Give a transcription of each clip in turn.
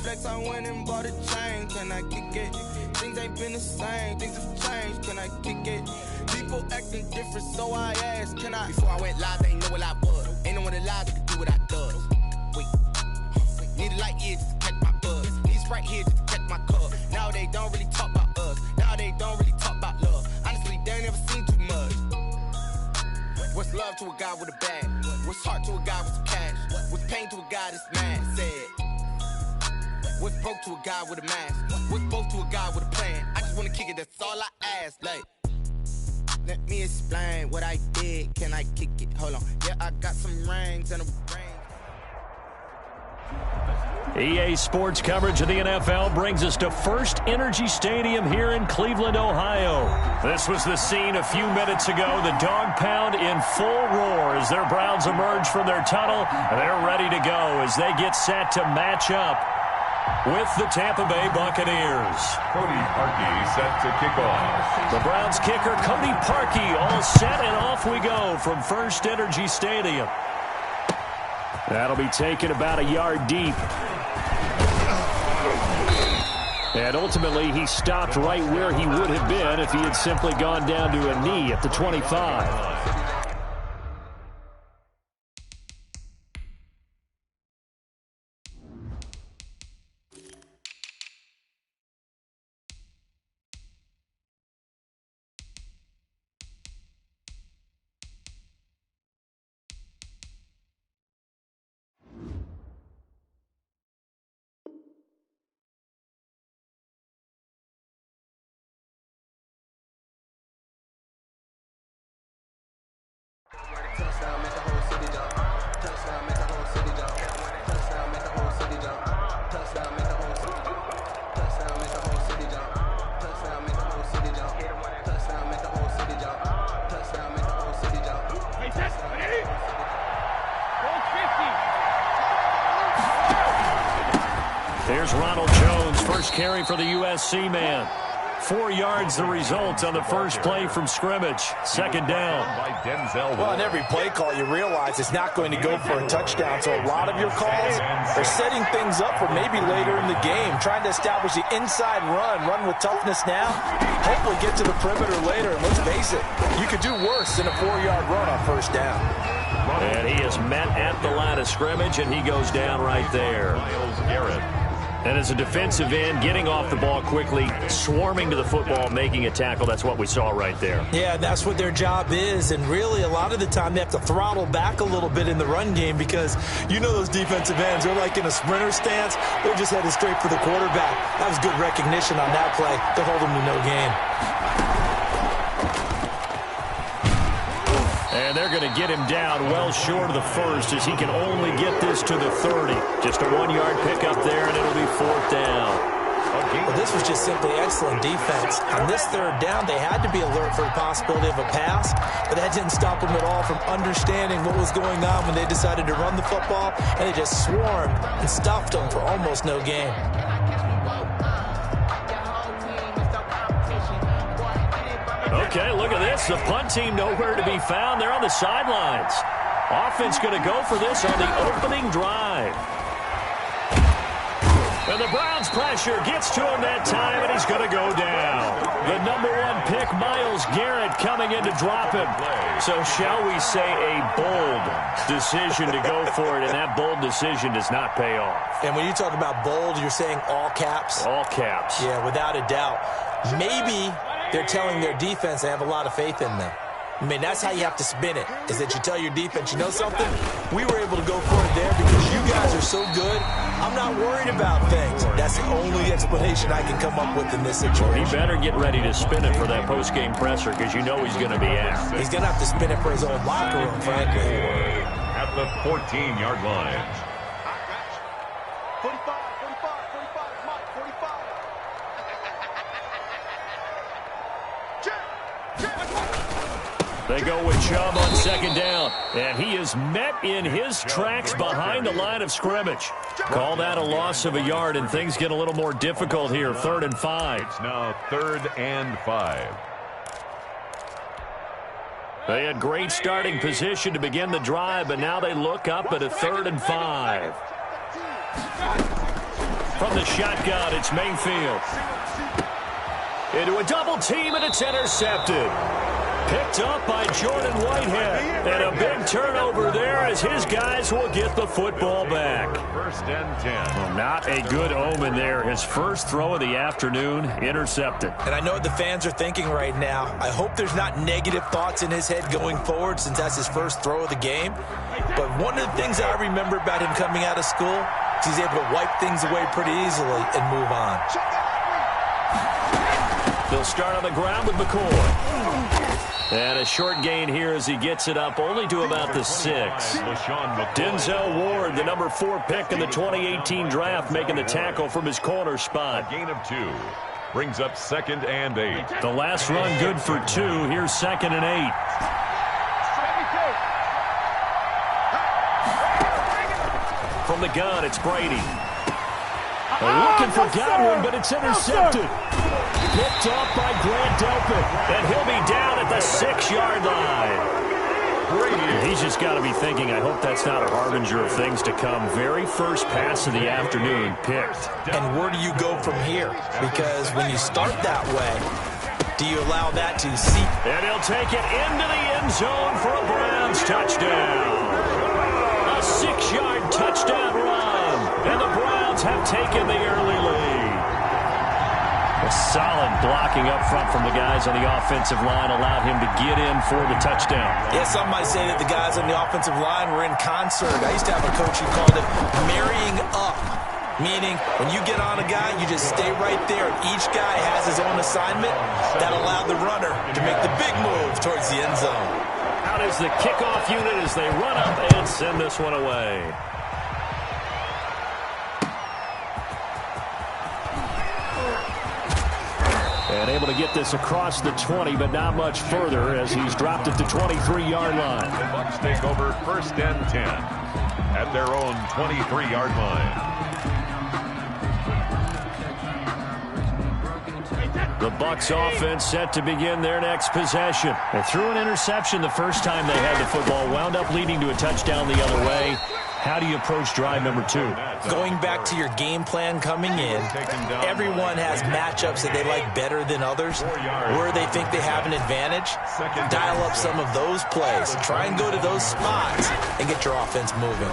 flex, I went and bought a chain. Can I kick it? Things ain't been the same, things have changed. Can I kick it? People acting different, so I asked, can I? Before I went live, they ain't know what I was. Ain't no one alive that could do what I does. Wait, need a light here just to catch my buzz. Need Sprite here just to catch my cup. Now they don't really talk about us. Now they don't really talk about love. Honestly, they ain't never seen too much. What's love to a guy with a bag? What's heart to a guy with some cash? What's pain to a guy that's mad? Said. What's broke to a guy with a mask? What's both to a guy with a plan? I just wanna kick it, that's all I ask. Like, let me explain what I did. Can I kick it? Hold on. Yeah, I got some rings and a ring. EA Sports coverage of the NFL brings us to First Energy Stadium here in Cleveland, Ohio. This was the scene a few minutes ago. The dog pound in full roar as their Browns emerge from their tunnel. They're ready to go as they get set to match up with the Tampa Bay Buccaneers. Cody Parkey set to kick off. The Browns kicker, Cody Parkey, all set, and off we go from First Energy Stadium. That'll be taken about a yard deep. And ultimately, he stopped right where he would have been if he had simply gone down to a knee at the 25. Touchdown, make the whole city jump. Touchdown, make the whole city jump. Touchdown, make the whole city jump. Touchdown, make the whole city jump. Touchdown, make the whole city jump. Touchdown, make the whole city jump. Touchdown, make the whole city jump. Touchdown, make the whole city jump. Hey, that's ready. Goal 50. There's Ronald Jones, first carry for the USC man. 4 yards the result on the first play from scrimmage. Second down. Well, in every play call, you realize it's not going to go for a touchdown. So a lot of your calls are setting things up for maybe later in the game, trying to establish the inside run with toughness now, hopefully get to the perimeter later. And let's face it, you could do worse than a 4-yard run on first down. And he is met at the line of scrimmage, and he goes down right there. Myles Garrett. And as a defensive end, getting off the ball quickly, swarming to the football, making a tackle, that's what we saw right there. Yeah, that's what their job is. And really, a lot of the time, they have to throttle back a little bit in the run game because you know those defensive ends, they're like in a sprinter stance. They're just headed straight for the quarterback. That was good recognition on that play to hold them to no gain. And they're going to get him down well short of the first as he can only get this to the 30. Just a 1-yard pickup there, and it'll be fourth down. Well, this was just simply excellent defense. On this third down, they had to be alert for the possibility of a pass, but that didn't stop them at all from understanding what was going on when they decided to run the football, and they just swarmed and stuffed them for almost no gain. Okay, look at this. The punt team nowhere to be found. They're on the sidelines. Offense going to go for this on the opening drive. And the Browns pressure gets to him that time, and he's going to go down. The number 1 pick, Myles Garrett, coming in to drop him. So shall we say a bold decision to go for it, and that bold decision does not pay off. And when you talk about bold, you're saying all caps? All caps. Yeah, without a doubt. Maybe they're telling their defense they have a lot of faith in them. I mean, that's how you have to spin it, is that you tell your defense, you know something? We were able to go for it there because you guys are so good. I'm not worried about things. That's the only explanation I can come up with in this situation. He better get ready to spin it for that post-game presser because you know he's going to be asked. He's going to have to spin it for his own locker room, frankly. At the 14-yard line. 45, Mike, 45. They go with Chubb on second down, and he is met in his tracks behind the line of scrimmage. Call that a loss of a yard, and things get a little more difficult here. 3rd and 5. It's now 3rd and 5. They had great starting position to begin the drive, but now they look up at a 3rd and 5. From the shotgun, it's Mayfield. Into a double team, and it's intercepted. Picked up by Jordan Whitehead. And a big turnover there as his guys will get the football back. First and 10. Well, not a good omen there. His first throw of the afternoon, intercepted. And I know what the fans are thinking right now. I hope there's not negative thoughts in his head going forward since that's his first throw of the game. But one of the things I remember about him coming out of school is he's able to wipe things away pretty easily and move on. They'll start on the ground with McCoy. And a short gain here as he gets it up only to about the 6. Denzel Ward, the number 4 pick in the 2018 draft, making the tackle from his corner spot. A gain of 2. Brings up 2nd and 8. The last run good for 2. Here's 2nd and 8. From the gun, it's Brady. Looking for Godwin, but it's intercepted. Picked up by Grant Delpit, and he'll be down at the 6-yard line. Brady. He's just got to be thinking, I hope that's not a harbinger of things to come. Very first pass of the afternoon picked. And where do you go from here? Because when you start that way, do you allow that to seep? And he'll take it into the end zone for a Browns touchdown. A 6-yard touchdown run, and the Browns have taken the early lead. A solid blocking up front from the guys on the offensive line allowed him to get in for the touchdown. Yeah, some might say that the guys on the offensive line were in concert. I used to have a coach who called it marrying up, meaning when you get on a guy, you just stay right there. Each guy has his own assignment that allowed the runner to make the big move towards the end zone. Out is the kickoff unit as they run up and send this one away. And able to get this across the 20, but not much further as he's dropped it to 23-yard line. The Bucs take over 1st and 10 at their own 23-yard line. The Bucs offense set to begin their next possession. They threw an interception the first time they had the football, wound up leading to a touchdown the other way. How do you approach drive number 2? Going back to your game plan coming in, everyone has matchups that they like better than others, where they think they have an advantage. Dial up some of those plays. Try and go to those spots and get your offense moving.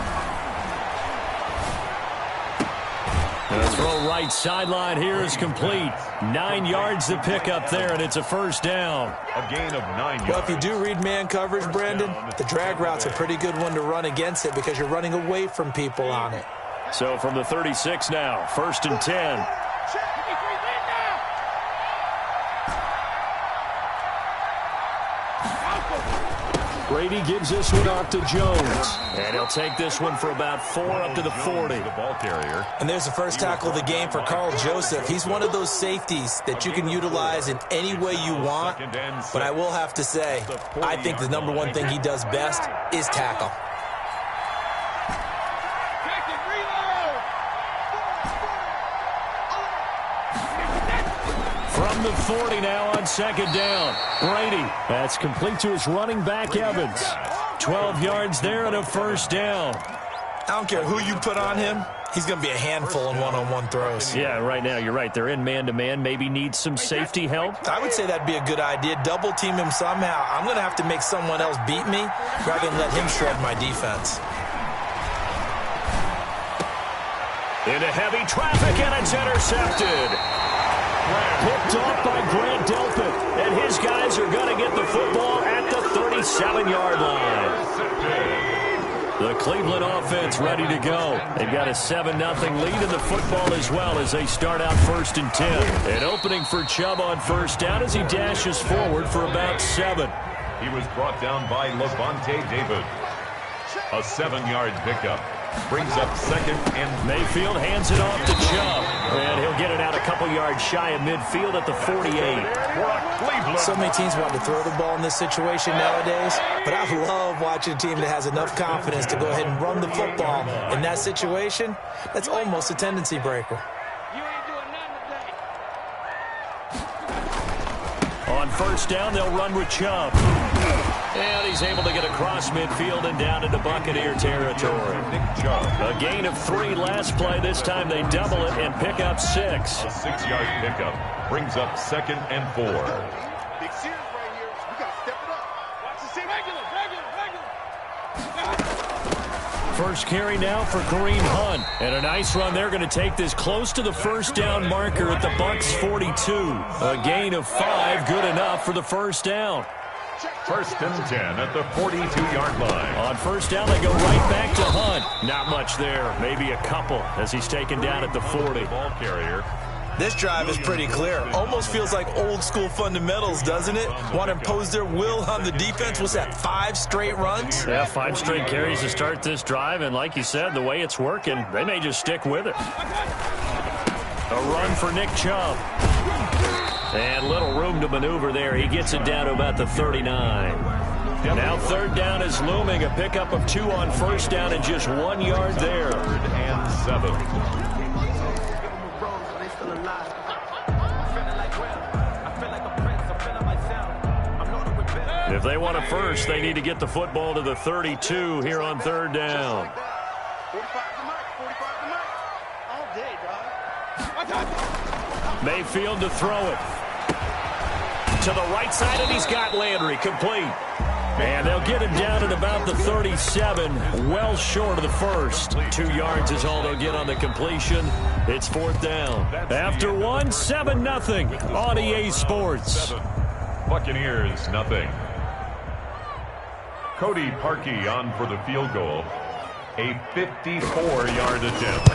The throw right sideline here is complete. 9 yards to pick up there, and it's a first down. A gain of 9 yards. Well, if you do read man coverage, Brandon, the drag route's a pretty good one to run against it because you're running away from people on it. So from the 36 now, 1st and 10. Brady gives this one off to Jones. And he'll take this one for about 4 up to the 40. The ball carrier. And there's the first tackle of the game for Carl Joseph. He's one of those safeties that you can utilize in any way you want. But I will have to say, I think the number one thing he does best is tackle. From the 40 now on 2nd down. Brady, that's complete to his running back, Evans. 12 yards there and a first down. I don't care who you put on him. He's going to be a handful in one-on-one throws. Yeah, right now, you're right. They're in man-to-man. Maybe needs some safety help. I would say that'd be a good idea. Double team him somehow. I'm going to have to make someone else beat me rather than let him shred my defense. Into heavy traffic, and it's intercepted. Picked off by Grant Delpit, and his guys are going to get the football at the 37-yard line. The Cleveland offense ready to go. They've got a 7-0 lead in the football as well as they start out 1st and 10. An opening for Chubb on first down as he dashes forward for about 7. He was brought down by Levante David. A 7-yard pickup. Brings up 2nd and Mayfield hands it off to Chubb. And he'll get it out a couple yards shy of midfield at the 48. So many teams want to throw the ball in this situation nowadays, but I love watching a team that has enough confidence to go ahead and run the football. In that situation, that's almost a tendency breaker. On first down, they'll run with Chubb. And he's able to get across midfield and down into Buccaneer territory. A gain of 3 last play. This time they double it and pick up 6. A 6-yard pickup brings up 2nd and 4. Big series right here. We got to step it up. Watch the same. Regular. First carry now for Kareem Hunt. And a nice run. They're going to take this close to the first down marker at the Bucs 42. A gain of 5, good enough for the first down. 1st and 10 at the 42-yard line. On first down, they go right back to Hunt. Not much there. Maybe a couple as he's taken down at the 40. Ball carrier. This drive is pretty clear. Almost feels like old-school fundamentals, doesn't it? Want to impose their will on the defense. Was that 5 straight runs? Yeah, 5 straight carries to start this drive, and like you said, the way it's working, they may just stick with it. A run for Nick Chubb. And little room to maneuver there. He gets it down to about the 39. Now 3rd down is looming. A pickup of 2 on first down and just 1 yard there. 3rd and 7. If they want a first, they need to get the football to the 32 here on 3rd down. 45 the mic. All day, dog. Mayfield to throw it. To the right side, and he's got Landry complete. And they'll get him down at about the 37, well short of the first. 2 yards is all they'll get on the completion. It's 4th down. After 1, 7-0 on EA Sports. 7. Buccaneers, nothing. Cody Parkey on for the field goal. A 54-yard attempt.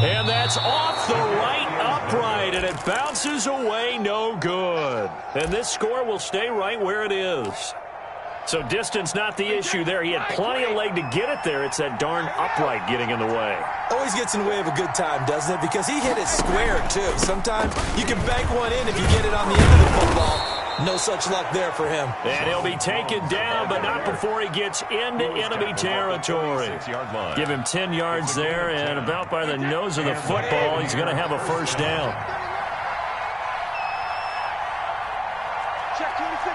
And that's off the right upright, and it bounces away, no good. And this score will stay right where it is. So distance not the issue there. He had plenty of leg to get it there. It's that darn upright getting in the way. Always gets in the way of a good time, doesn't it? Because he hit it square, too. Sometimes you can bank one in if you get it on the end of the football. No such luck there for him. And he'll be taken down, but not before he gets into enemy territory. Give him 10 yards there, and about by the nose of the football, he's going to have a first down. Check 26.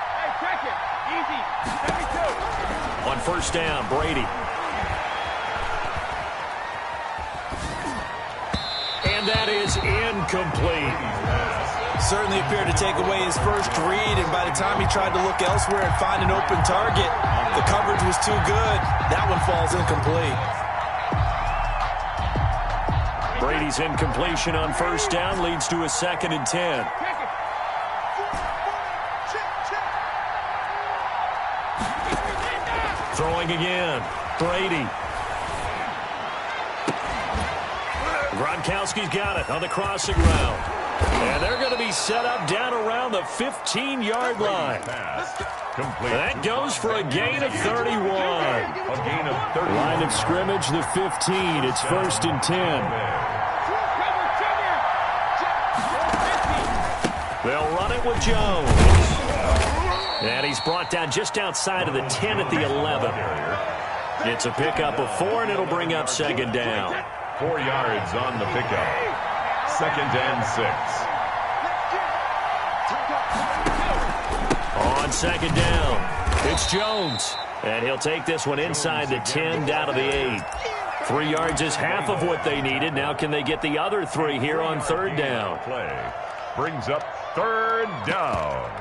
Hey, check it. Easy. 72. On first down, Brady. And that is incomplete. Certainly appeared to take away his first read, and by the time he tried to look elsewhere and find an open target, the coverage was too good. That one falls incomplete. Brady's incompletion on first down leads to a 2nd and 10. Throwing again. Brady. Gronkowski's got it on the crossing route. And they're going to be set up down around the 15-yard line. That goes for a gain of 31. A gain of 30. Line of scrimmage, the 15. It's 1st and 10. They'll run it with Jones. And he's brought down just outside of the 10 at the 11. It's a pickup of 4, and it'll bring up 2nd down. 4 yards on the pickup. 2nd and 6. On 2nd down, it's Jones. And he'll take this one inside the 10, down to the 8. 3 yards is half of what they needed. Now can they get the other 3 here on 3rd down? Play brings up 3rd down.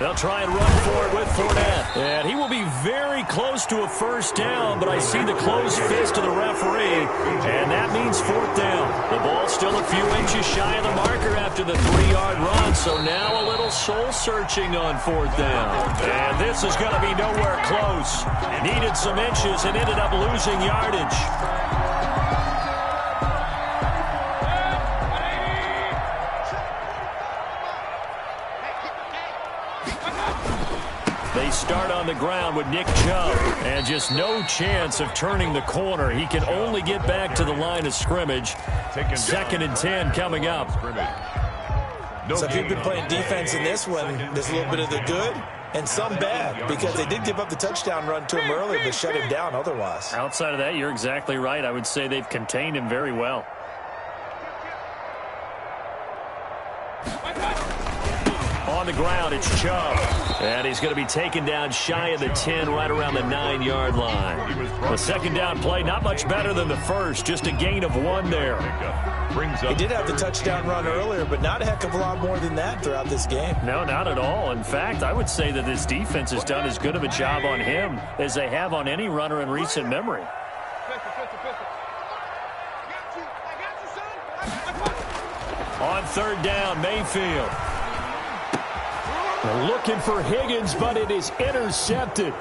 They'll try and run for it with Fournette. And he will be very close to a first down, but I see the closed fist of the referee, and that means 4th down. The ball's still a few inches shy of the marker after the 3-yard run, so now a little soul-searching on 4th down. And this is going to be nowhere close. Needed some inches and ended up losing yardage. They start on the ground with Nick Chubb, and just no chance of turning the corner. He can only get back to the line of scrimmage. 2nd and 10 coming up. So if you've been playing defense in this one, there's a little bit of the good and some bad, because they did give up the touchdown run to him earlier, but shut him down otherwise. Outside of that, you're exactly right. I would say they've contained him very well. On the ground, it's Chubb. And he's going to be taken down shy of the 10, right around the 9-yard line. The 2nd down play, not much better than the first, just a gain of 1 there. He did have the touchdown run earlier, but not a heck of a lot more than that throughout this game. No, not at all. In fact, I would say that this defense has done as good of a job on him as they have on any runner in recent memory. On 3rd down, Mayfield. Looking for Higgins, but it is intercepted.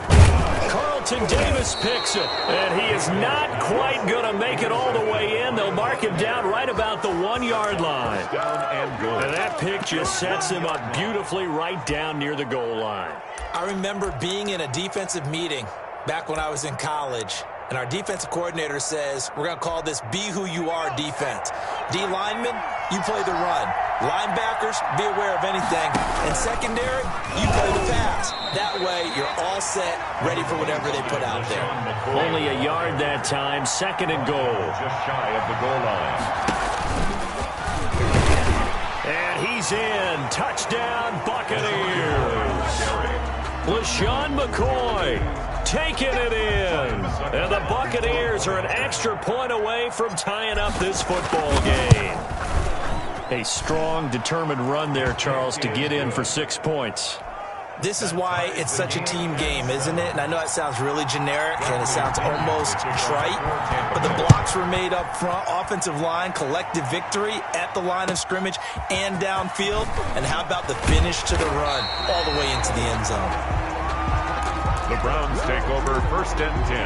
Carlton Davis picks it, and he is not quite going to make it all the way in. They'll mark him down right about the 1-yard line. And that pick just sets him up beautifully right down near the goal line. I remember being in a defensive meeting back when I was in college, and our defensive coordinator says, we're going to call this Be Who You Are defense. D linemen, you play the run. Linebackers, be aware of anything. And secondary, you play the pass. That way, you're all set, ready for whatever they put out there. Only a yard that time, 2nd and goal. Just shy of the goal line. And he's in. Touchdown, Buccaneers. LaShawn McCoy taking it in. And the Buccaneers are an extra point away from tying up this football game. A strong, determined run there, Charles, to get in for 6 points. This is why it's such a team game, isn't it? And I know it sounds really generic and it sounds almost trite, but the blocks were made up front, offensive line, collective victory at the line of scrimmage and downfield. And how about the finish to the run all the way into the end zone? The Browns take over 1st and 10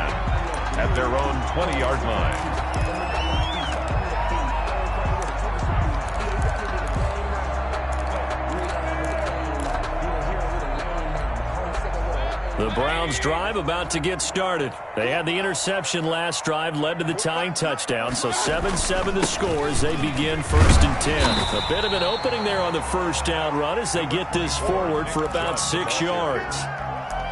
at their own 20-yard line. The Browns drive about to get started. They had the interception last drive, led to the tying touchdown, so 7-7 the score as they begin 1st and 10. A bit of an opening there on the 1st down run as they get this forward for about 6 yards.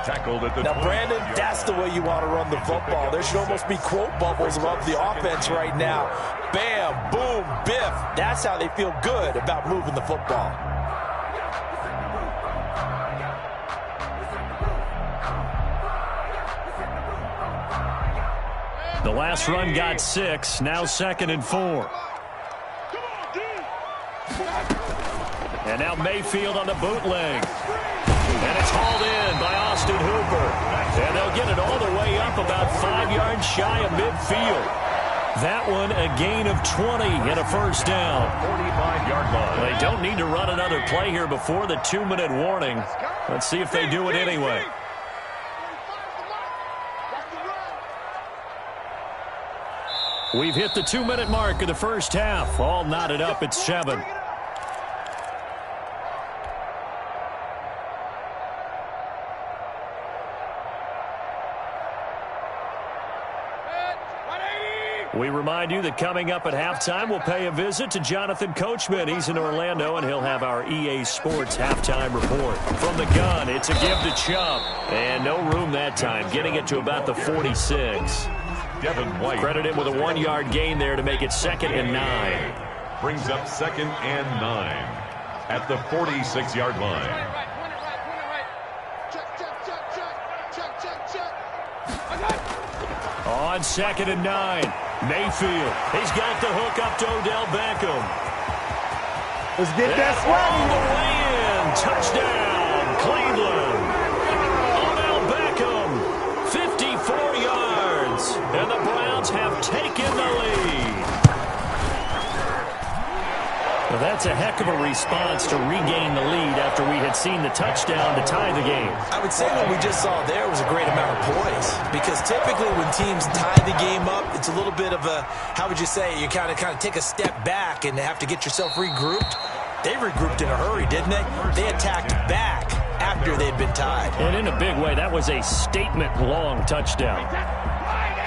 Tackled at the now, Brandon, that's the way you want to run the football. There should almost be quote bubbles above the offense right now. Bam, boom, biff. That's how they feel good about moving the football. The last run got 6, now 2nd and 4. And now Mayfield on the bootleg. And it's hauled in by Austin Hooper. And they'll get it all the way up about 5 yards shy of midfield. That one a gain of 20 and a 1st down. 45-yard line. They don't need to run another play here before the 2-minute warning. Let's see if they do it anyway. We've hit the 2-minute mark of the 1st half. All knotted up at 7. We remind you that coming up at halftime, we'll pay a visit to Jonathan Coachman. He's in Orlando, and he'll have our EA Sports halftime report. From the gun, it's a give to Chubb. And no room that time, getting it to about the 46. Devin White. Credit him with a 1-yard gain there to make it 2nd and 9. Brings up 2nd and 9 at the 46-yard line. On 2nd and 9, Mayfield. He's got the hook up to Odell Beckham. Let's get that swag. All the way in. Touchdown, Cleveland. Odell Beckham, 54 yards. And the Browns have taken the lead. Well, that's a heck of a response to regain the lead after we had seen the touchdown to tie the game. I would say what we just saw there was a great amount of poise, because typically when teams tie the game up, it's a little bit of a, how would you say, you kind of take a step back and have to get yourself regrouped. They regrouped in a hurry, didn't they? They attacked back after after they'd been tied. And in a big way, that was a statement-long touchdown.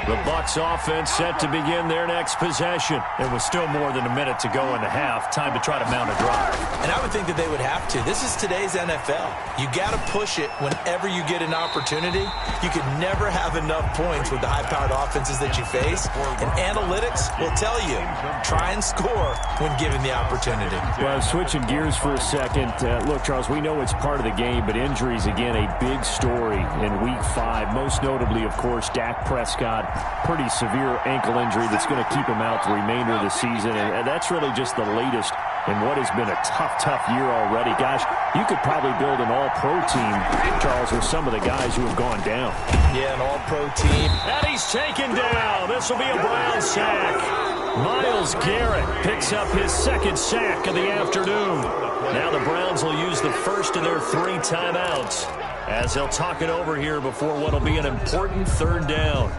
The Bucs offense set to begin their next possession. It was still more than a minute to go in the half. Time to try to mount a drive. And I would think that they would have to. This is today's NFL. You got to push it whenever you get an opportunity. You could never have enough points with the high-powered offenses that you face. And analytics will tell you, try and score when given the opportunity. Well, switching gears for a second. Look, Charles, we know it's part of the game, but injuries, again, a big story in Week 5. Most notably, of course, Dak Prescott. Pretty severe ankle injury that's going to keep him out the remainder of the season. And that's really just the latest in what has been a tough year already. Gosh, you could probably build an all-pro team, Charles, with some of the guys who have gone down. Yeah, an all-pro team. And he's taken down. This will be a Brown sack. Myles Garrett picks up his second sack of the afternoon. Now the Browns will use the first of their 3 timeouts as they'll talk it over here before what will be an important 3rd down.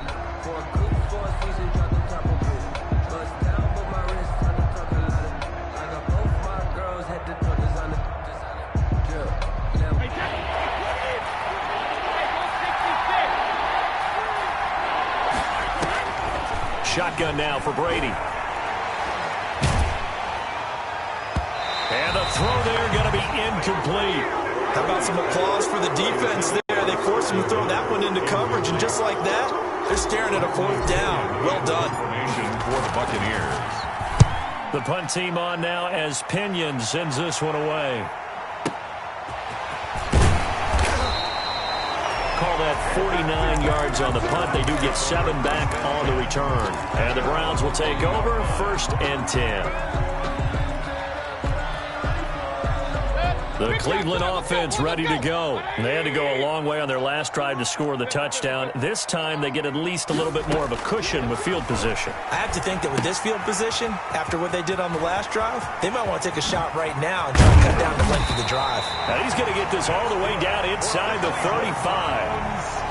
Shotgun now for Brady. And the throw there going to be incomplete. How about some applause for the defense there? They forced him to throw that one into coverage, and just like that, they're staring at a 4th down. Well done. For the Buccaneers. The punt team on now as Pinion sends this one away. Call that 49 yards on the punt. They do get 7 back on the return. And the Browns will take over 1st and 10. The Cleveland offense ready to go. They had to go a long way on their last drive to score the touchdown. This time they get at least a little bit more of a cushion with field position. I have to think that with this field position, after what they did on the last drive, they might want to take a shot right now and try to cut down the length of the drive. Now he's going to get this all the way down inside the 35.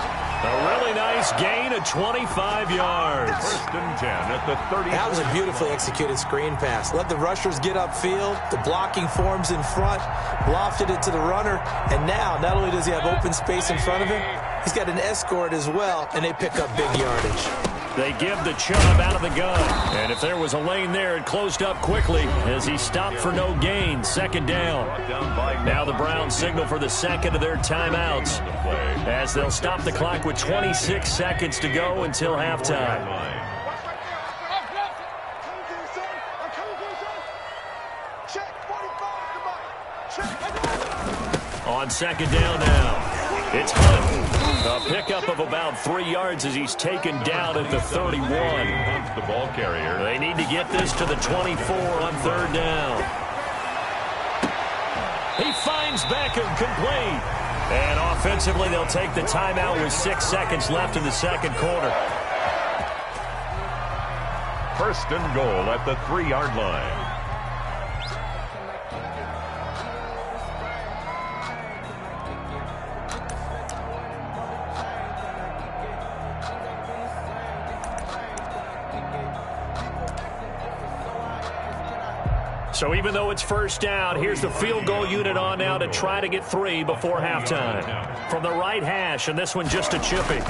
A really nice gain of 25 yards. 1st and 10 at the 30. That was a beautifully executed screen pass. Let the rushers get upfield. The blocking forms in front. Lofted it to the runner. And now, not only does he have open space in front of him, he's got an escort as well, and they pick up big yardage. They give the Chubb out of the gun. And if there was a lane there, it closed up quickly as he stopped for no gain. 2nd down. Now the Browns signal for the 2nd of their timeouts as they'll stop the clock with 26 seconds to go until halftime. On 2nd down now. It's Hunt. A pickup of about 3 yards as he's taken down at the 31. The ball carrier. They need to get this to the 24 on 3rd down. He finds Beckham complete. And offensively, they'll take the timeout with 6 seconds left in the 2nd quarter. 1st and goal at the 3-yard line. So even though it's 1st down, here's the field goal unit on now to try to get 3 before halftime. From the right hash, and this one just a chippy.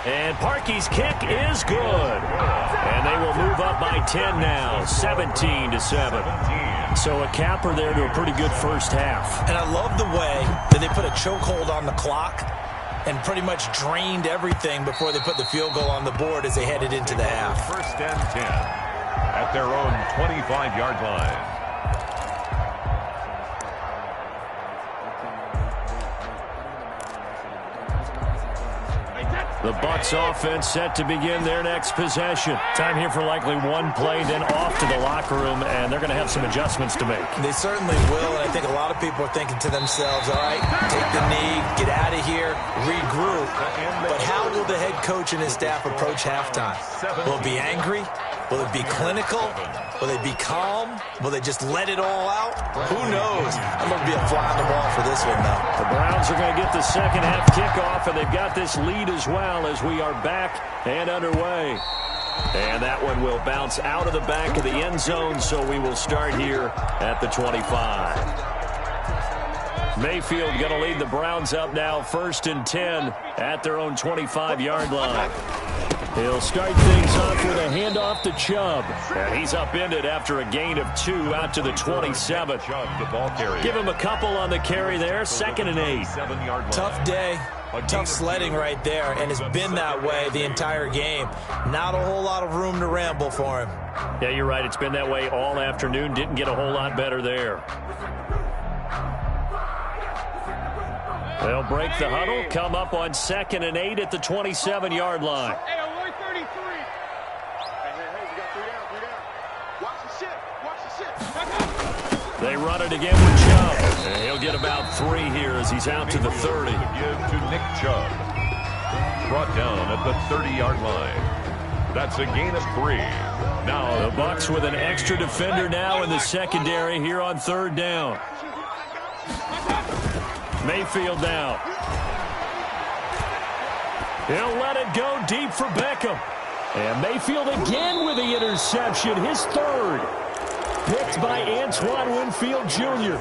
And Parkey's kick is good. And they will move up by 10 now, 17-7. So a capper there to a pretty good first half. And I love the way that they put a chokehold on the clock and pretty much drained everything before they put the field goal on the board as they headed into the half. 1st and 10 at their own 25-yard line. The Bucs offense set to begin their next possession. Time here for likely one play, then off to the locker room, and they're going to have some adjustments to make. They certainly will, and I think a lot of people are thinking to themselves, all right, take the knee, get out of here, regroup. But how will the head coach and his staff approach halftime? Will it be angry? Will it be clinical? Will they be calm? Will they just let it all out? Who knows? I'm going to be a fly on the wall for this one, though. The Browns are going to get the second half kickoff, and they've got this lead as well as we are back and underway. And that one will bounce out of the back of the end zone, so we will start here at the 25. Mayfield going to lead the Browns up now 1st and 10 at their own 25-yard line. He'll start things off with a handoff to Chubb. And he's upended after a gain of 2 out to the 27. Give him a couple on the carry there. 2nd and 8. Tough day. Tough sledding right there, and it's been that way the entire game. Not a whole lot of room to ramble for him. Yeah, you're right. It's been that way all afternoon. Didn't get a whole lot better there. They'll break the huddle, come up on 2nd and 8 at the 27-yard line. Hey, alert 33. Hey, we got 3 down. Watch the shit. They run it again with Chubb. And he'll get about 3 here as he's out to the 30. Give to Nick Chubb. Brought down at the 30-yard line. That's a gain of 3. Now the Bucs with an extra defender now in the secondary here on 3rd down. Mayfield now. He'll let it go deep for Beckham. And Mayfield again with the interception, his 3rd. Picked by Antoine Winfield Jr.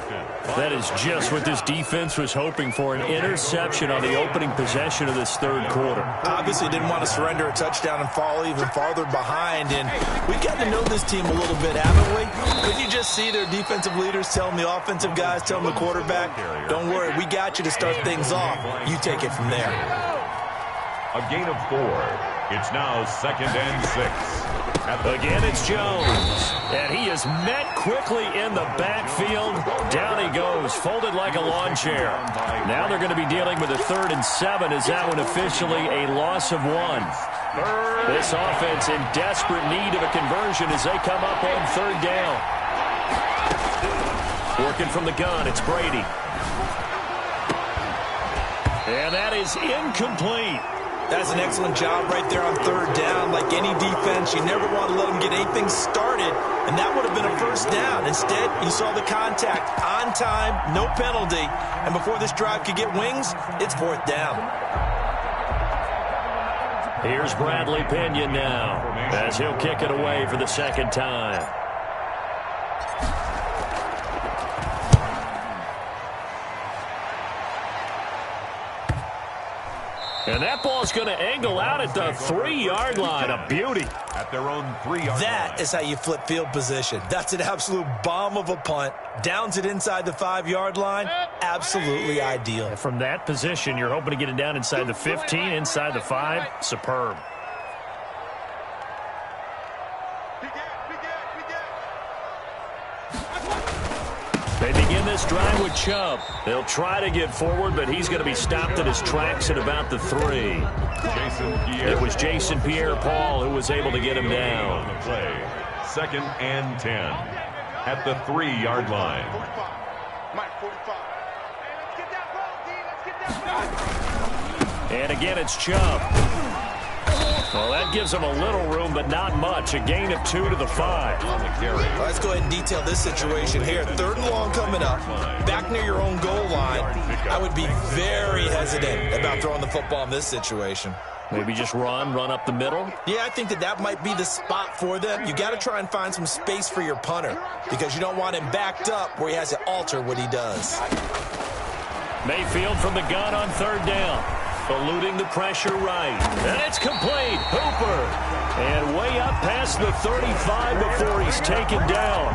That is just what this defense was hoping for, an interception on the opening possession of this 3rd quarter. Obviously didn't want to surrender a touchdown and fall even farther behind. And we've gotten to know this team a little bit, haven't we? Could you just see their defensive leaders telling the offensive guys, telling the quarterback, don't worry, we got you to start things off. You take it from there. a gain of 4. It's now 2nd and 6. Again, it's Jones. And he is met quickly in the backfield. Down he goes, folded like a lawn chair. Now they're going to be dealing with a 3rd and 7. Is that one officially a loss of 1? This offense in desperate need of a conversion as they come up on 3rd down. Working from the gun, it's Brady. And that is incomplete. That's an excellent job right there on 3rd down. Like any defense, you never want to let them get anything started, and that would have been a 1st down. Instead, you saw the contact on time, no penalty, and before this drive could get wings, it's 4th down. Here's Bradley Pinion now as he'll kick it away for the 2nd time. And that ball's going to angle out at the 3-yard line. A beauty. At their own 3-yard That line. is how you flip field position. That's an absolute bomb of a punt. Downs it inside the 5-yard line. Absolutely ideal. And from that position, you're hoping to get it down inside the 15, inside the 5. Superb. They begin this drive with Chubb. They'll try to get forward, but he's going to be stopped in his tracks at about the 3. It was Jason Pierre-Paul who was able to get him down. 2nd and 10 at the 3-yard line. And again, it's Chubb. Well, that gives them a little room, but not much. A gain of 2 to the 5. Let's go ahead and detail this situation here. 3rd and long coming up. Back near your own goal line. I would be very hesitant about throwing the football in this situation. Maybe just run up the middle. Yeah, I think that might be the spot for them. You got to try and find some space for your punter because you don't want him backed up where he has to alter what he does. Mayfield from the gun on 3rd down. Eluding the pressure right. And it's complete. Hooper. And way up past the 35 before he's taken down.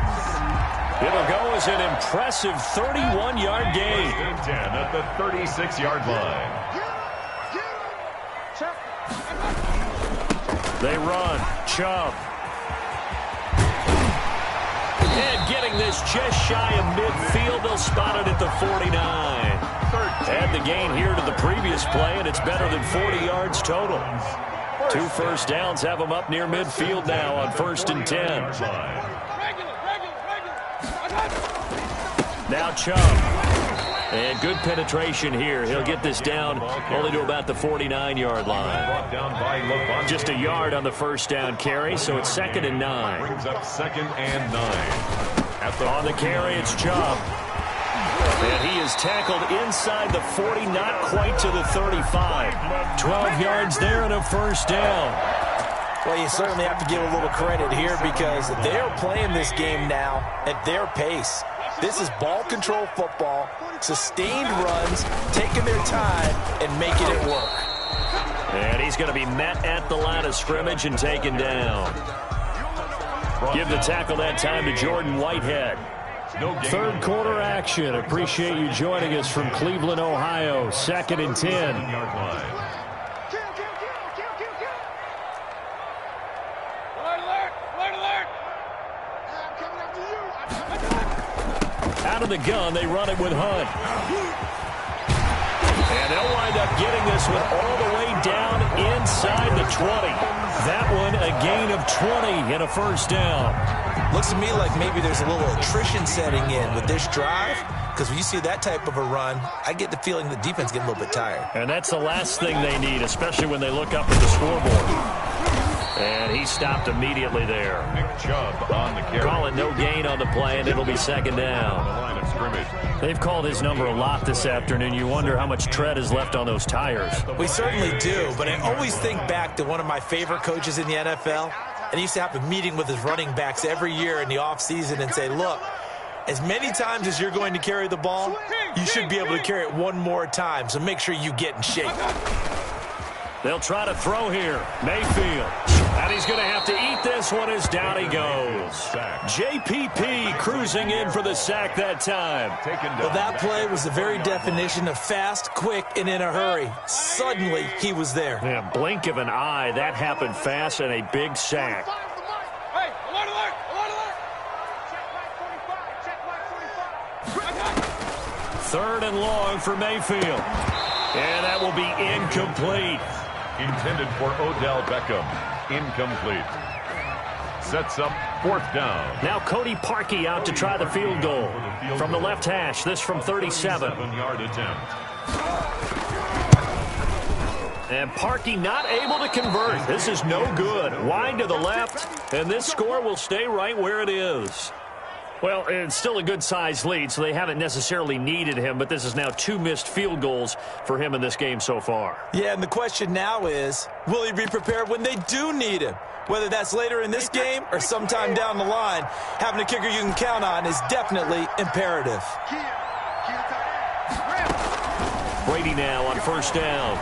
It'll go as an impressive 31-yard gain. 10 at the 36-yard line. They run. Chubb. And getting this just shy of midfield. They'll spot it at the 49. Add the gain here to the previous play, and it's better than 40 yards total. 2 first downs have them up near midfield now on 1st and 10. Now Chubb. And good penetration here. He'll get this down only to about the 49-yard line. Just a yard on the 1st down carry, so it's 2nd and 9. Brings up 2nd and 9. On the carry, it's Chubb. And he is tackled inside the 40, not quite to the 35. 12 yards there and a 1st down. Well, you certainly have to give a little credit here because they're playing this game now at their pace. This is ball control football. sustained runs, taking their time, and making it work. And he's going to be met at the line of scrimmage and taken down. Give the tackle that time to Jordan Whitehead. Third quarter action. Appreciate you joining us from Cleveland, Ohio. 2nd and 10. Out of the gun, they run it with Hunt. And they'll wind up getting this one all the way down inside the 20. That one a gain of 20 and a first down. Looks to me like maybe there's a little attrition setting in with this drive, because when you see that type of a run, I get the feeling the defense getting a little bit tired. And that's the last thing they need, especially when they look up at the scoreboard. And he stopped immediately there. Nick Chubb on the carry. Call it no gain on the play, and it'll be second down. The line of scrimmage. They've called his number a lot this afternoon. You wonder how much tread is left on those tires. We certainly do, but I always think back to one of my favorite coaches in the NFL, and he used to have a meeting with his running backs every year in the offseason and say, look, as many times as you're going to carry the ball, you should be able to carry it one more time, so make sure you get in shape. They'll try to throw here. Mayfield. And he's going to have to eat this one as down he goes. JPP cruising in for the sack that time. Well, that play was the very definition of fast, quick, and in a hurry. Suddenly, he was there. Yeah, blink of an eye. That happened fast and a big sack. Hey, alert, alert, alert, alert. Check light 45. 3rd and long for Mayfield. And that will be incomplete. Intended for Odell Beckham. Incomplete. Sets up 4th down. Now Cody Parkey out to try the field goal. From the left hash, this from 37. 7-yard attempt. And Parkey not able to convert. This is no good. Wide to the left, and this score will stay right where it is. Well, it's still a good-sized lead, so they haven't necessarily needed him, but this is now 2 missed field goals for him in this game so far. Yeah, and the question now is, will he be prepared when they do need him? Whether that's later in this game or sometime down the line, having a kicker you can count on is definitely imperative. Brady now on 1st down.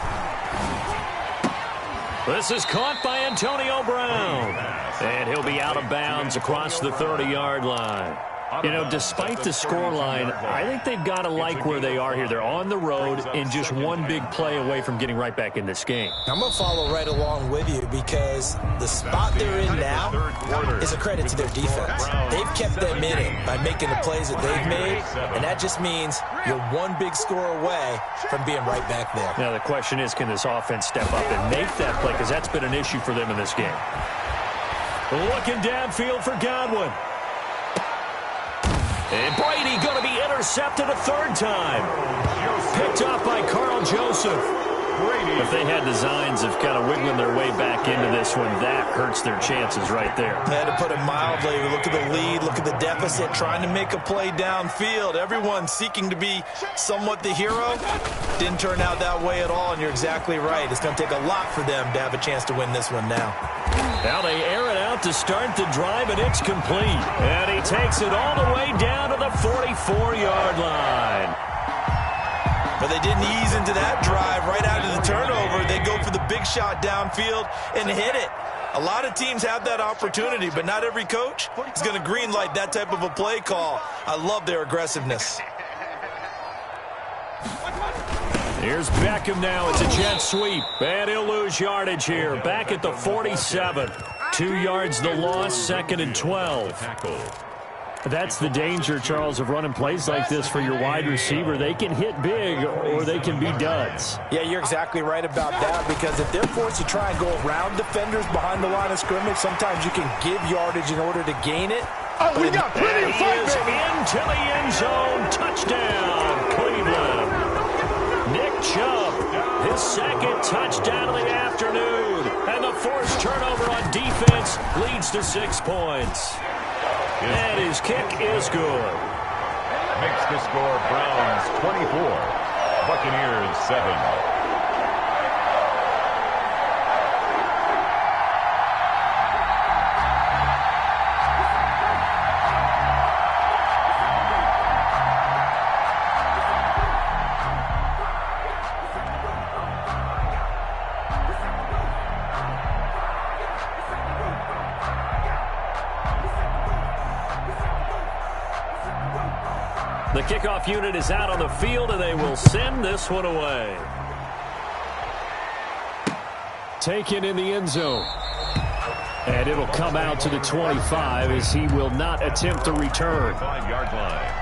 This is caught by Antonio Brown. And he'll be out of bounds across the 30-yard line. You know, despite the scoreline, I think they've got to like where they are here. They're on the road and just one big play away from getting right back in this game. I'm going to follow right along with you because the spot they're in now is a credit to their defense. They've kept them in it by making the plays that they've made, and that just means you're one big score away from being right back there. Now, the question is, can this offense step up and make that play? Because that's been an issue for them in this game. Looking downfield for Godwin. And Brady going to be intercepted a 3rd time. Picked off by Carl Joseph. If they had designs of kind of wiggling their way back into this one, that hurts their chances right there. They had to put it mildly. Look at the lead, look at the deficit, trying to make a play downfield. Everyone seeking to be somewhat the hero. Didn't turn out that way at all, and you're exactly right. It's going to take a lot for them to have a chance to win this one now. Now they air it out to start the drive, and it's complete. And he takes it all the way down to the 44-yard line. But they didn't ease into that drive right out of the turnover. They go for the big shot downfield and hit it. A lot of teams have that opportunity, but not every coach is going to green light that type of a play call. I love their aggressiveness. Here's Beckham now. It's a jet sweep, and he'll lose yardage here. Back at the 47. 2 yards the loss, 2nd and 12. That's the danger, Charles, of running plays like this for your wide receiver. They can hit big or they can be duds. Yeah, you're exactly right about that, because if they're forced to try and go around defenders behind the line of scrimmage, sometimes you can give yardage in order to gain it. Oh, we got plenty of fight, baby. Into the end zone. Touchdown, Cleveland. Nick Chubb, his 2nd touchdown of the afternoon. And the forced turnover on defense leads to 6 points. And his kick is good. Makes the score Browns 24, Buccaneers 7. kickoff unit is out on the field, and they will send this one away. Taken in the end zone. And it'll come out to the 25 as he will not attempt to return. 5-yard line.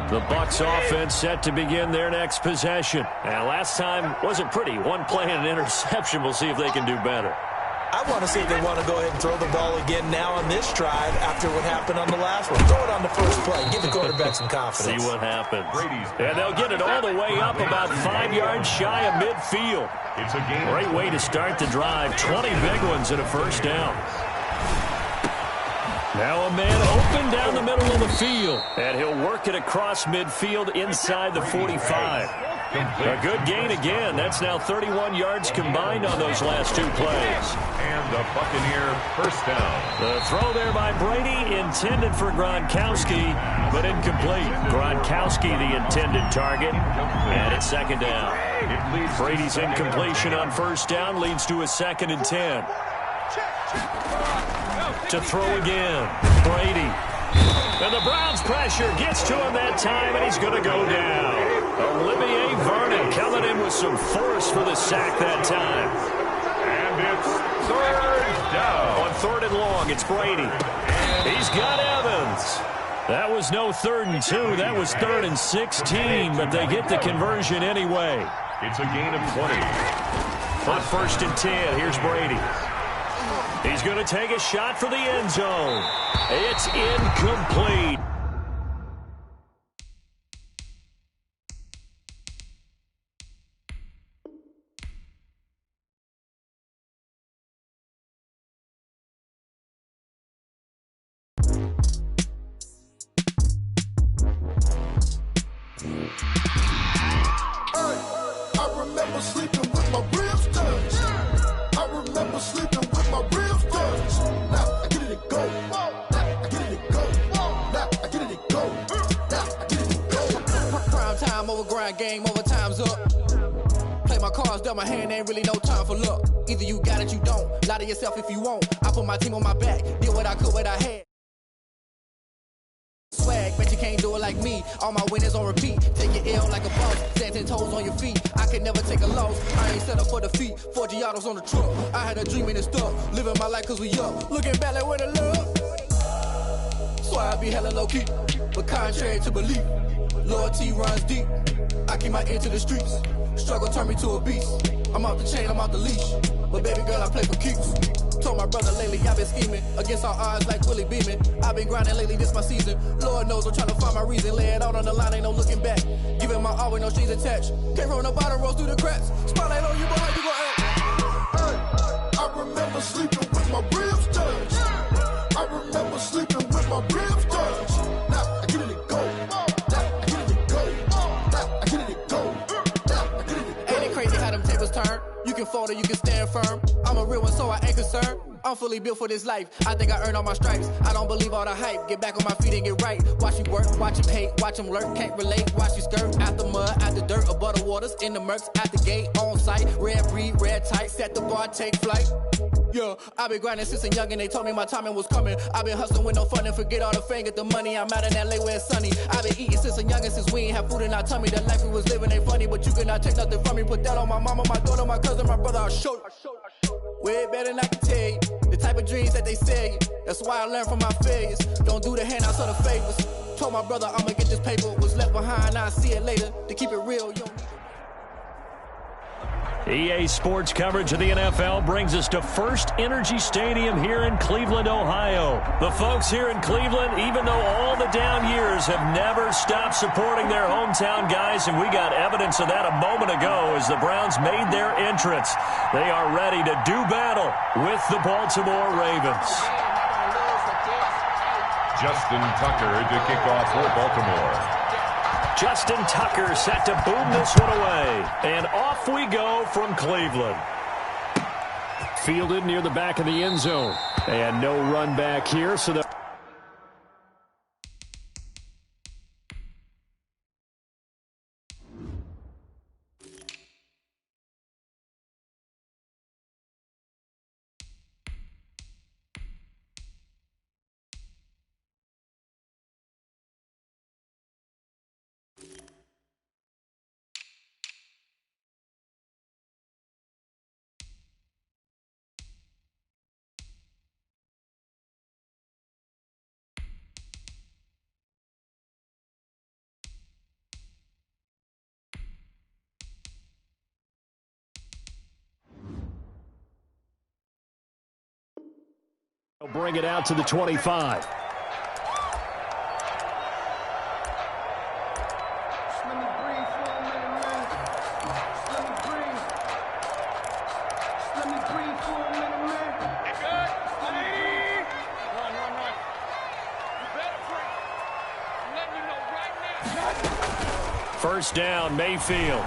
The Bucs offense set to begin their next possession. And last time wasn't pretty. One play and an interception. We'll see if they can do better. I want to see if they want to go ahead and throw the ball again now on this drive after what happened on the last one. Throw it on the first play. Give the quarterback some confidence. See what happens. And they'll get it all the way up about 5 yards shy of midfield. It's a game. Great way to start the drive. 20 big ones and a first down. Now a man open down the middle of the field. And he'll work it across midfield inside the 45. A good gain again. That's now 31 yards combined on those last two plays. And the Buccaneer first down. The throw there by Brady intended for Gronkowski, but incomplete. Gronkowski the intended target. And it's second down. Brady's incompletion on first down leads to a 2nd and 10. To throw again. Brady. And the Browns pressure gets to him that time, and he's going to go down. Olivier Vernon coming in with some force for the sack that time. And it's third down. On 3rd and long, it's Brady. He's got Evans. That was no 3rd and 2. That was 3rd and 16, but they get the conversion anyway. It's a gain of 20. On 1st and 10, here's Brady. He's going to take a shot for the end zone. It's incomplete. I remember sleeping with my ribs touched. I remember sleeping with my ribs touched. Now I get it and go. Now I get it and go. Now I get it and go. Now I get it and go. Prime time over grind game, overtime's up. Play my cards, dealt my hand, ain't really no time for luck. Either you got it, you don't. Lie to yourself if you won't. I put my team on my back, did what I could, what I had. Swag, bet you can't do it like me. All my winners on repeat. Take your L like a boss. Stand 10 toes on your feet. I can never take a loss. I ain't set up for defeat. 4 Giottos on the truck. I had a dream and it's stuck. Living my life cause we up. Looking back like where the love. So I be hella low key. But contrary to belief, loyalty runs deep. I keep my ear to the streets. Struggle turned me to a beast. I'm off the chain, I'm off the leash. But baby girl, I play for keeps. Told my brother lately, I've been scheming against all odds like Willie Beeman. I've been grinding lately, this my season. Lord knows I'm trying to find my reason. Lay it out on the line, ain't no looking back. Giving my all with no strings attached. Came from the bottom, rose through the cracks. Spotlight on you, boy, how you gon' act? I remember sleeping with my ribs touched. I remember sleeping with my ribs touched. Now I get it and go. Now I get it and go. Now I get it and go. Now I get it and go. Ain't it crazy how them tables turn? You can fold or you can stand firm. I'm a real one, so I ain't concerned. I'm fully built for this life. I think I earned all my stripes. I don't believe all the hype. Get back on my feet and get right. Watch you work, watch him hate, watch him lurk. Can't relate, watch you skirt. Out the mud, out the dirt, above the waters, in the murks, at the gate, on site. Red breed, red tight, set the bar, take flight. Yeah, I've been grinding since a young and they told me my timing was coming. I've been hustling with no fun and forget all the fame, get the money. I'm out in LA where it's sunny. I've been eating since a young and since we ain't have food in our tummy. The life we was living ain't funny, but you cannot take nothing from me. Put that on my mama, my daughter, my cousin, my brother, I'll show you. Way better than I can tell you. The type of dreams that they sell you. That's why I learned from my failures. Don't do the handouts or the favors. Told my brother I'ma get this paper. Was left behind, I'll see it later. To keep it real, you don't need EA Sports coverage of the NFL brings us to First Energy Stadium here in Cleveland, Ohio. The folks here in Cleveland, even though all the down years, have never stopped supporting their hometown guys, and we got evidence of that a moment ago as the Browns made their entrance. They are ready to do battle with the Baltimore Ravens. Justin Tucker to kick off for Baltimore. Justin Tucker set to boom this one away. And off we go from Cleveland. Fielded near the back of the end zone. And no run back here, so the bring it out to the 25. First down, Mayfield.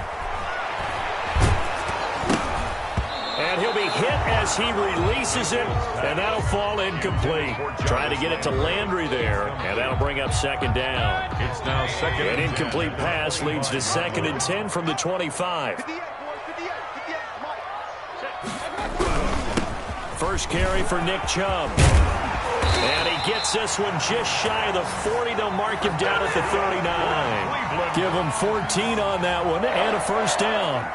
And he'll be hit as he releases it, and that'll fall incomplete. Trying to get it to Landry there, and that'll bring up second down. It's now second. An incomplete pass leads to 2nd and 10 from the 25. First carry for Nick Chubb. And he gets this one just shy of the 40. They'll mark him down at the 39. Give him 14 on that one and a first down.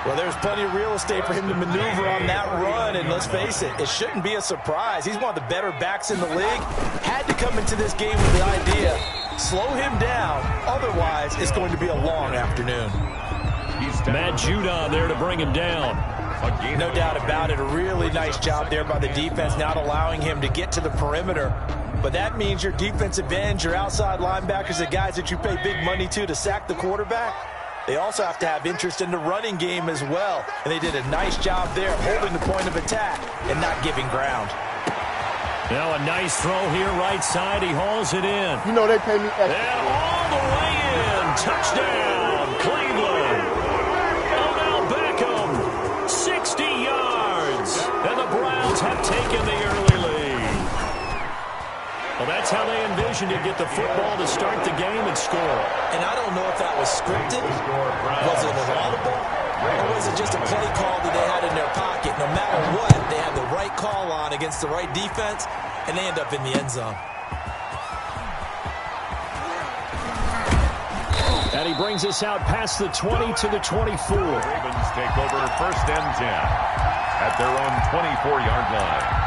Well, there's plenty of real estate for him to maneuver on that run, and let's face it, it shouldn't be a surprise. He's one of the better backs in the league. Had to come into this game with the idea, slow him down, otherwise it's going to be a long afternoon. Matt Judon there to bring him down. No doubt about it, a really nice job there by the defense, not allowing him to get to the perimeter. But that means your defensive ends, your outside linebackers, the guys that you pay big money to sack the quarterback, they also have to have interest in the running game as well. And they did a nice job there holding the point of attack and not giving ground. Now a nice throw here, right side. He hauls it in. You know they pay me extra. And all the way in. Touchdown, Cleveland. Odell Beckham, 60 yards. And the Browns have taken the early lead. Well, that's how they envisioned it, get the football to start the game and score. And I don't know if that was scripted, was it audible, or was it just a play call that they had in their pocket? No matter what, they had the right call on against the right defense, and they end up in the end zone. And he brings us out past the 20 to the 24. Ravens take over 1st and 10 at their own 24-yard line.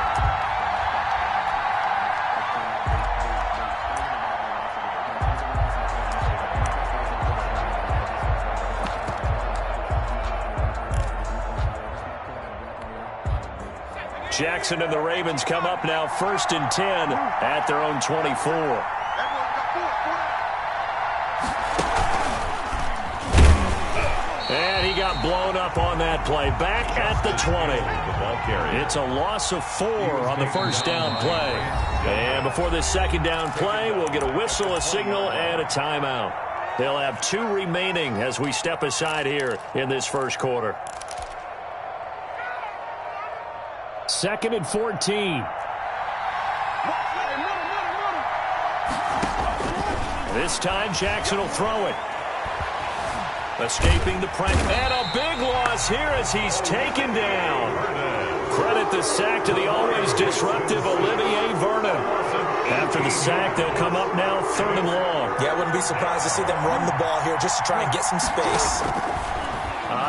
Jackson and the Ravens come up now 1st and 10 at their own 24. And he got blown up on that play. Back at the 20. It's a loss of 4 on the first down play. And before this second down play, we'll get a whistle, a signal, and a timeout. They'll have 2 remaining as we step aside here in this first quarter. 2nd and 14. This time Jackson will throw it. Escaping the pressure. And a big loss here as he's taken down. Credit the sack to the always disruptive Olivier Vernon. After the sack, they'll come up now 3rd and long. Yeah, I wouldn't be surprised to see them run the ball here just to try and get some space.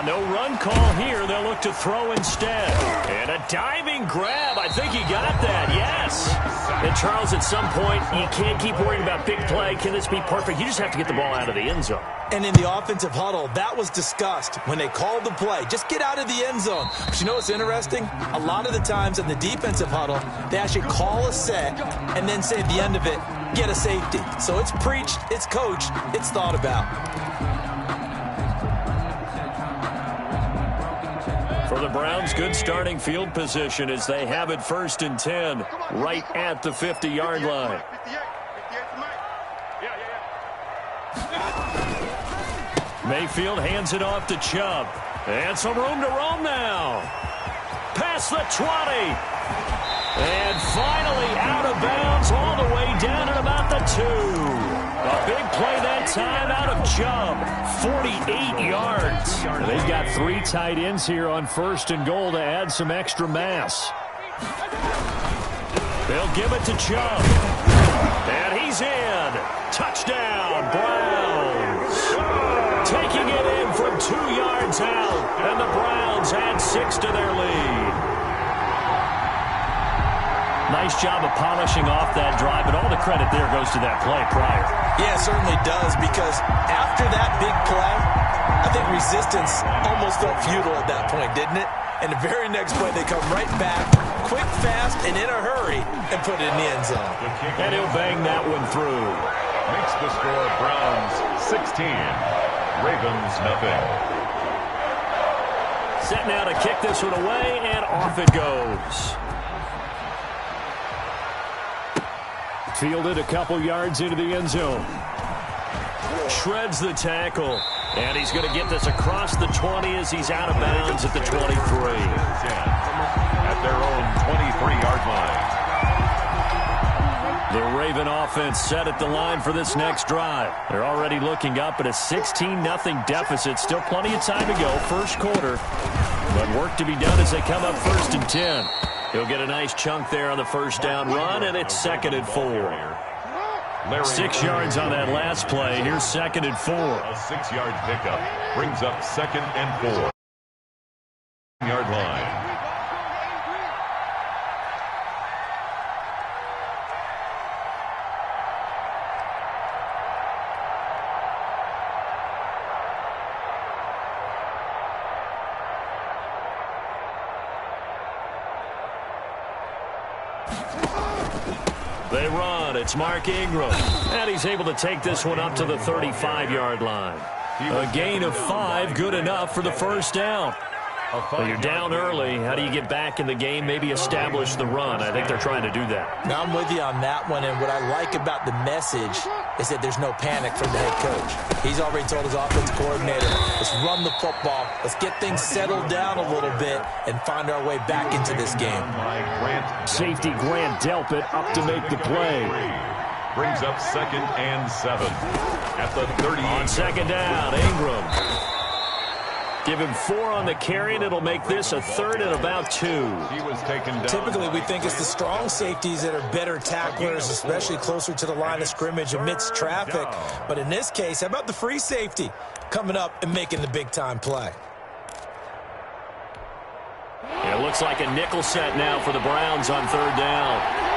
No run call here. They'll look to throw instead. And a diving grab. I think he got that. Yes. And Charles, at some point, you can't keep worrying about big play. Can this be perfect? You just have to get the ball out of the end zone. And in the offensive huddle, that was discussed when they called the play. Just get out of the end zone. But you know what's interesting? A lot of the times in the defensive huddle, they actually call a set and then say at the end of it, get a safety. So it's preached, it's coached, it's thought about. For the Browns, good starting field position as they have it 1st and 10 right at the 50-yard line. Mayfield hands it off to Chubb. And some room to roam now. Past the 20. And finally out of bounds all the way down at about the 2. A big play that time out of Chubb. 48 yards. They've got 3 tight ends here on 1st and goal to add some extra mass. They'll give it to Chubb. And he's in. Touchdown, Browns. Taking it in from 2 yards out. And the Browns add 6 to their lead. Nice job of polishing off that drive, but all the credit there goes to that play prior. Yeah, it certainly does, because after that big play, I think resistance almost felt futile at that point, didn't it? And the very next play, they come right back, quick, fast, and in a hurry, and put it in the end zone. And he'll bang that one through. Makes the score Browns 16, Ravens nothing. Set now to kick this one away, and off it goes. Fielded a couple yards into the end zone. Shreds the tackle. And he's going to get this across the 20 as he's out of bounds at the 23. At their own 23-yard line. The Raven offense set at the line for this next drive. They're already looking up at a 16-0 deficit. Still plenty of time to go, first quarter. But work to be done as they come up 1st and 10. He'll get a nice chunk there on the first down run, and it's 2nd and 4. 6 yards on that last play. Here's 2nd and 4. A 6-yard pickup brings up 2nd and 4. Yard line. They run. It's Mark Ingram. And he's able to take this one up to the 35-yard line. A gain of 5, good enough for the first down. Well, you're down early. How do you get back in the game? Maybe establish the run. I think they're trying to do that. Now, I'm with you on that one, and what I like about the message is that there's no panic from the head coach. He's already told his offensive coordinator, let's run the football, let's get things settled down a little bit and find our way back into this game. Safety Grant Delpit up to make the play. Brings up 2nd and 7. At the 30. On 2nd down, Ingram. Give him 4 on the carry, and it'll make this a 3rd and about 2. He was taken down. Typically, we think it's the strong safeties that are better tacklers, especially closer to the line of scrimmage amidst traffic. But in this case, how about the free safety coming up and making the big-time play? It looks like a nickel set now for the Browns on 3rd down.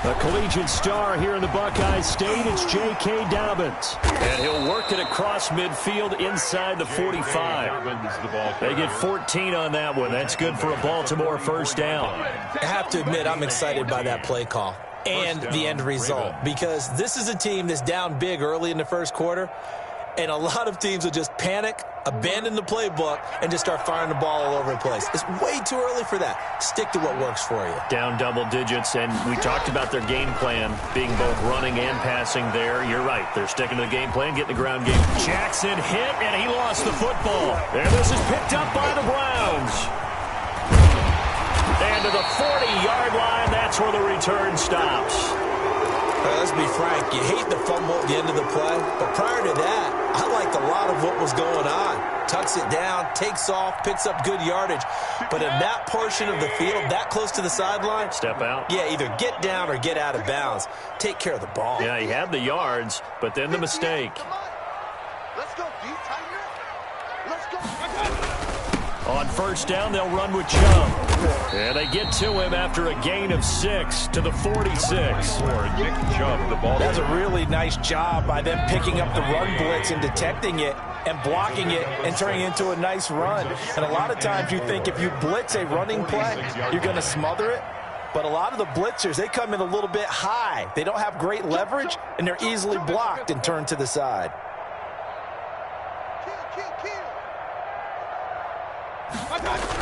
A collegiate star here in the Buckeye State, it's J.K. Dobbins. And he'll work it across midfield inside the 45. They get 14 on that one. That's good for a Baltimore first down. I have to admit, I'm excited by that play call and the end result, because this is a team that's down big early in the first quarter, and a lot of teams will just panic, abandon the playbook, and just start firing the ball all over the place. It's way too early for that. Stick to what works for you. Down double digits, and we talked about their game plan being both running and passing there. You're right. They're sticking to the game plan, getting the ground game. Jackson hit, and he lost the football. And this is picked up by the Browns. And to the 40-yard line, that's where the return stops. Let's be frank, you hate the fumble at the end of the play, but prior to that, I liked a lot of what was going on. Tucks it down, takes off, picks up good yardage. But in that portion of the field, that close to the sideline, step out. Yeah, either get down or get out of bounds. Take care of the ball. Yeah, he had the yards, but then the mistake. Let's go, D. Tighten up. Let's go. On first down, they'll run with Chubb. And they get to him after a gain of 6 to the 46. Nick Chubb, the ball. That's a really nice job by them picking up the run blitz and detecting it and blocking it and turning it into a nice run. And a lot of times you think if you blitz a running play, you're going to smother it. But a lot of the blitzers, they come in a little bit high. They don't have great leverage, and they're easily blocked and turned to the side.